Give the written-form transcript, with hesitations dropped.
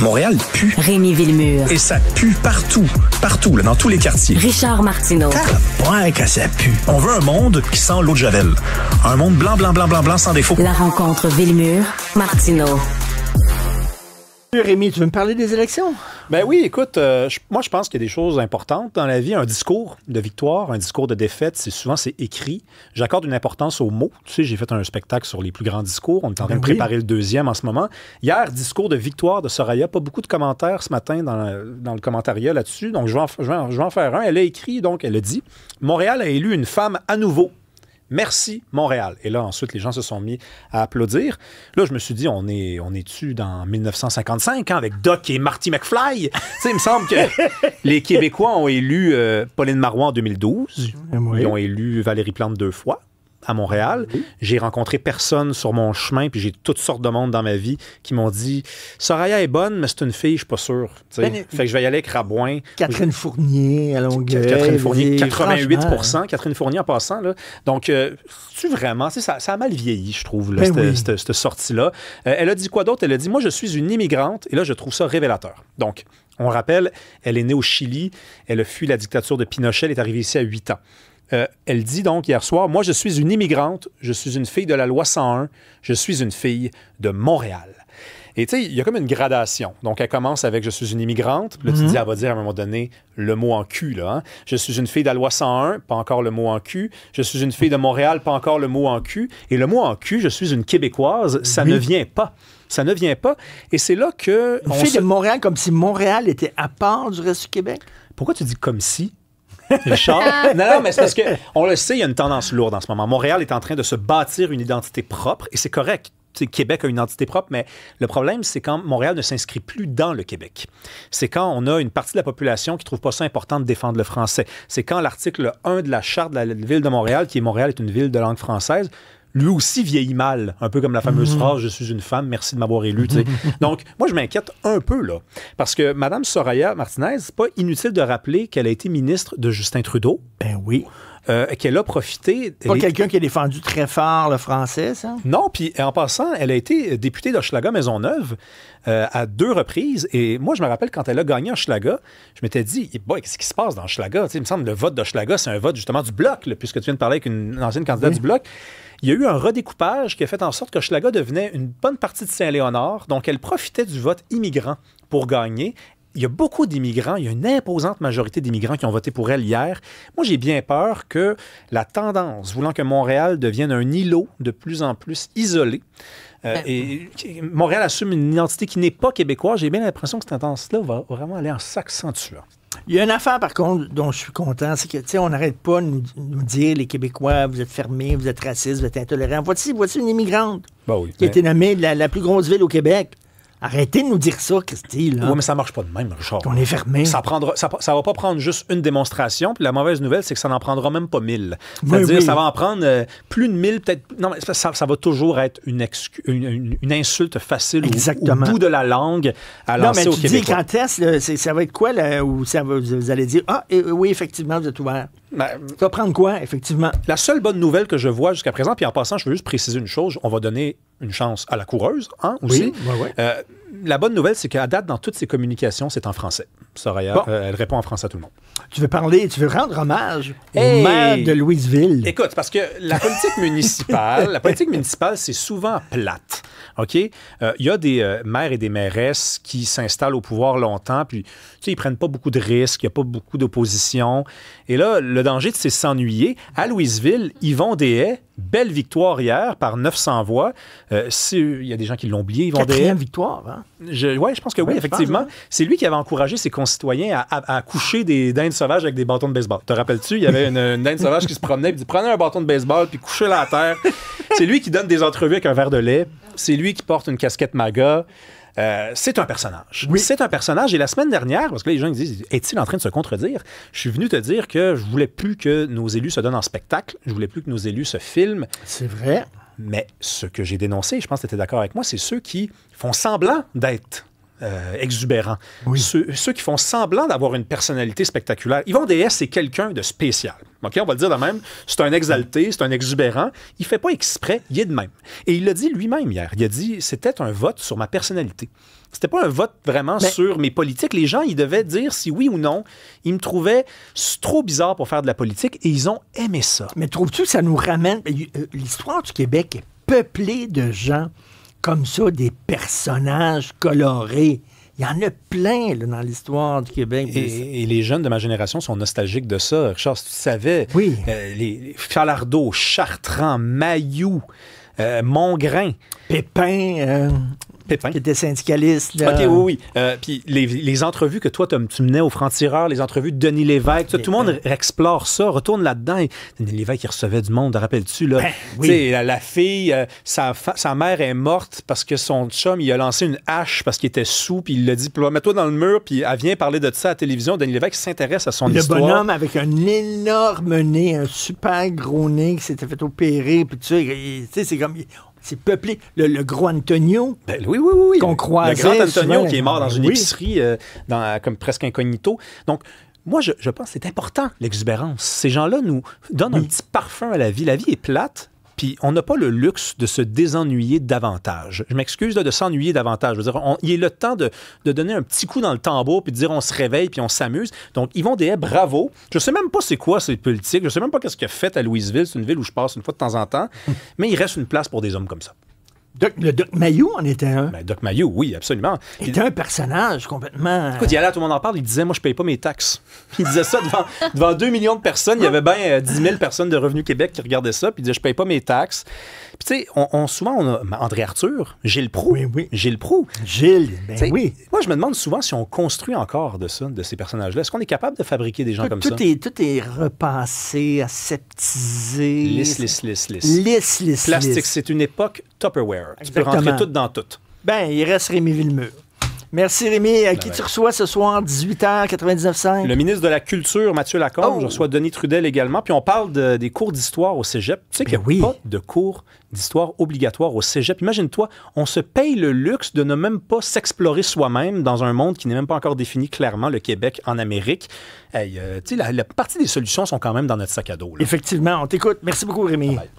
Montréal pue. Rémi Villemure. Et ça pue partout. Partout, là, dans tous les quartiers. Richard Martineau. Ouais, que ça pue. On veut un monde qui sent l'eau de Javel. Un monde blanc, blanc, blanc, blanc, blanc, sans défaut. La rencontre Villemure-Martineau. Rémi, tu veux me parler des élections? Ben oui, écoute, moi je pense qu'il y a des choses importantes dans la vie. Un discours de victoire, un discours de défaite, c'est écrit. J'accorde une importance aux mots. Tu sais, j'ai fait un spectacle sur les plus grands discours. On est en train de préparer le deuxième en ce moment. Hier, discours de victoire de Soraya. Pas beaucoup de commentaires ce matin dans le commentariat là-dessus. Donc, je vais en faire un. Elle a écrit, donc, elle a dit « Montréal a élu une femme à nouveau. Merci, Montréal. » Et là, ensuite, les gens se sont mis à applaudir. Là, je me suis dit, on est-tu dans 1955, hein, avec Doc et Marty McFly? Tu sais, il me semble que les Québécois ont élu Pauline Marois en 2012. Oui. Ils ont élu Valérie Plante 2 fois à Montréal. Oui. J'ai rencontré personne sur mon chemin, puis j'ai toutes sortes de monde dans ma vie qui m'ont dit « Soraya est bonne, mais c'est une fille, je suis pas sûr. » Fait que je vais y aller avec Rabouin. Catherine Fournier à Longueuil. Catherine Fournier, 88%. Catherine Fournier en passant. Là. Donc, tu vraiment, ça a mal vieilli, je trouve, là, cette sortie-là. Elle a dit quoi d'autre? Elle a dit « Moi, je suis une immigrante. » Et là, je trouve ça révélateur. Donc, on rappelle, elle est née au Chili. Elle a fui la dictature de Pinochet. Elle est arrivée ici à 8 ans. Elle dit donc hier soir, « Moi, je suis une immigrante, je suis une fille de la loi 101, je suis une fille de Montréal. » Et tu sais, il y a comme une gradation. Donc, elle commence avec « Je suis une immigrante », puis là, tu dis, elle va dire à un moment donné le mot en cul, là. Hein? « Je suis une fille de la loi 101 », pas encore le mot en cul. « Je suis une fille de Montréal », pas encore le mot en cul. Et le mot en cul, « Je suis une Québécoise », ça ne vient pas. Ça ne vient pas. Et c'est là que... Une fille de Montréal, comme si Montréal était à part du reste du Québec. Pourquoi tu dis « comme si » Richard? Non, mais c'est parce qu'on le sait, il y a une tendance lourde en ce moment. Montréal est en train de se bâtir une identité propre et c'est correct. T'sais, Québec a une identité propre, mais le problème, c'est quand Montréal ne s'inscrit plus dans le Québec. C'est quand on a une partie de la population qui ne trouve pas ça important de défendre le français. C'est quand l'article 1 de la Charte de la Ville de Montréal, qui est Montréal est une ville de langue française, lui aussi vieillit mal, un peu comme la fameuse phrase « Je suis une femme, merci de m'avoir élu ». Donc, moi, je m'inquiète un peu, là, parce que Mme Soraya Martinez, c'est pas inutile de rappeler qu'elle a été ministre de Justin Trudeau. Ben oui. Qu'elle a profité... Pas quelqu'un qui a défendu très fort le français, ça? Non, puis en passant, elle a été députée d'Hochelaga-Maisonneuve à 2 reprises. Et moi, je me rappelle, quand elle a gagné Hochelaga, je m'étais dit, qu'est-ce qui se passe dans Hochelaga? Il me semble que le vote d'Hochelaga, c'est un vote justement du Bloc, là, puisque tu viens de parler avec une ancienne candidate du Bloc. Il y a eu un redécoupage qui a fait en sorte qu'Hochelaga devenait une bonne partie de Saint-Léonard. Donc, elle profitait du vote immigrant pour gagner. Il y a beaucoup d'immigrants, il y a une imposante majorité d'immigrants qui ont voté pour elle hier. Moi, j'ai bien peur que la tendance, voulant que Montréal devienne un îlot de plus en plus isolé, et Montréal assume une identité qui n'est pas québécoise, j'ai bien l'impression que cette tendance-là va vraiment aller en s'accentuant. Il y a une affaire, par contre, dont je suis content, c'est que, tu sais, on n'arrête pas de nous dire, les Québécois, vous êtes fermés, vous êtes racistes, vous êtes intolérants. Voici une immigrante qui a été nommée la plus grosse ville au Québec. Arrêtez de nous dire ça, Christy. Oui, mais ça marche pas de même, Richard. On est fermé. Ça va pas prendre juste une démonstration. Puis la mauvaise nouvelle, c'est que ça n'en prendra même pas 1000. C'est-à-dire, ça va en prendre plus de 1000, peut-être. Non, mais ça va toujours être une insulte facile au bout de la langue à lancer au Québec. Non, mais tu dis, quand est-ce, ça va être quoi, là, où vous allez dire, oui, effectivement, vous êtes ouvert. Ça va prendre quoi, effectivement? La seule bonne nouvelle que je vois jusqu'à présent, puis en passant, je veux juste préciser une chose, on va donner une chance à la coureuse, hein, aussi. Oui. La bonne nouvelle, c'est qu'à date, dans toutes ses communications, c'est en français. Soraya, elle répond en français à tout le monde. Tu veux rendre hommage au maire de Louisville. Écoute, parce que la politique municipale, c'est souvent plate. OK? Il y a des maires et des mairesses qui s'installent au pouvoir longtemps, puis, tu sais, ils prennent pas beaucoup de risques, il n'y a pas beaucoup d'opposition. Et là, le danger, c'est s'ennuyer. À Louisville, Yvon Deshaies, belle victoire hier par 900 voix. Il y a des gens qui l'ont oublié, Yvon Deshaies. 4e victoire, hein? Oui, je pense que oui, effectivement. C'est lui qui avait encouragé ses concitoyens à coucher des dindes sauvages avec des bâtons de baseball. Te rappelles-tu? Il y avait une dinde sauvage qui se promenait et dit « Prenez un bâton de baseball puis couchez-la à terre. » C'est lui qui donne des entrevues avec un verre de lait. C'est lui qui porte une casquette MAGA. C'est un personnage. Oui. C'est un personnage. Et la semaine dernière, parce que là, les gens ils disent, est-il en train de se contredire? Je suis venu te dire que je voulais plus que nos élus se donnent en spectacle. Je voulais plus que nos élus se filment. C'est vrai. Mais ce que j'ai dénoncé, je pense que tu étais d'accord avec moi, c'est ceux qui font semblant d'être exubérants. Oui. Ceux qui font semblant d'avoir une personnalité spectaculaire. Yvon Dehaes, c'est quelqu'un de spécial. OK, on va le dire de même. C'est un exalté, c'est un exubérant. Il fait pas exprès, il est de même. Et il l'a dit lui-même hier. Il a dit, c'était un vote sur ma personnalité. C'était pas un vote vraiment sur mes politiques. Les gens, ils devaient dire si oui ou non. Ils me trouvaient trop bizarre pour faire de la politique et ils ont aimé ça. Mais trouves-tu que ça nous ramène... L'histoire du Québec est peuplée de gens comme ça, des personnages colorés. Il y en a plein là, dans l'histoire du Québec. Et les jeunes de ma génération sont nostalgiques de ça. Richard, si tu savais, oui. Les Falardeau, Chartrand, Mailloux, Mongrain. Pépin, qui était syndicaliste. Là. OK, oui. Puis les entrevues que toi, tu menais au Franc-Tireur, les entrevues de Denis Lévesque, tout le monde explore ça, retourne là-dedans. Et Denis Lévesque, il recevait du monde, rappelles-tu? Là? Oui. La fille, sa mère est morte parce que son chum, il a lancé une hache parce qu'il était saoul, puis il l'a dit, mets-toi dans le mur, puis elle vient parler de ça à la télévision. Denis Lévesque s'intéresse à son histoire. Le bonhomme avec un énorme nez, un super gros nez qui s'était fait opérer, puis tu sais, c'est comme... C'est peuplé. Le gros Antonio. Ben, oui. Qu'on croisait. Le grand Antonio qui est mort dans une épicerie, comme presque incognito. Donc, moi, je pense que c'est important, l'exubérance. Ces gens-là nous donnent un petit parfum à la vie. La vie est plate. Puis on n'a pas le luxe de se désennuyer davantage. Je m'excuse de s'ennuyer davantage. Je veux dire, il est le temps de donner un petit coup dans le tambour puis de dire on se réveille puis on s'amuse. Donc, Yvon Dehaes, bravo. Je sais même pas c'est quoi ces politiques. Je sais même pas qu'est-ce qu'il a fait à Louisville. C'est une ville où je passe une fois de temps en temps. Mais il reste une place pour des hommes comme ça. Le Doc Mayou en était un. Ben, Doc Mayou, oui, absolument. Il était un personnage complètement... Écoute, il allait, tout le monde en parle, il disait, moi, je paye pas mes taxes. Il disait ça devant 2 millions de personnes. Il y avait bien 10 000 personnes de Revenu Québec qui regardaient ça, puis il disait, je paye pas mes taxes. Puis, tu sais, souvent, on a André Arthur, Gilles Proulx. Oui. Gilles Proulx. Gilles, ben oui. Moi, je me demande souvent si on construit encore de ça, de ces personnages-là. Est-ce qu'on est capable de fabriquer des gens comme ça? Tout est repassé, aseptisé. Lisse. Plastique, c'est une époque Tupperware. Exactement. Tu peux rentrer tout dans tout. Ben, il reste Rémi Villemur. Merci Rémi. Qui tu reçois ce soir, 18h, 99.5? Le ministre de la Culture, Mathieu Lacombe. Je reçois Denis Trudel également. Puis on parle des cours d'histoire au cégep. Tu sais qu'il n'y a pas de cours d'histoire obligatoire au cégep. Imagine-toi, on se paye le luxe de ne même pas s'explorer soi-même dans un monde qui n'est même pas encore défini clairement, le Québec en Amérique. Tu sais, la partie des solutions sont quand même dans notre sac à dos. Là. Effectivement. On t'écoute. Merci beaucoup, Rémi. Bye.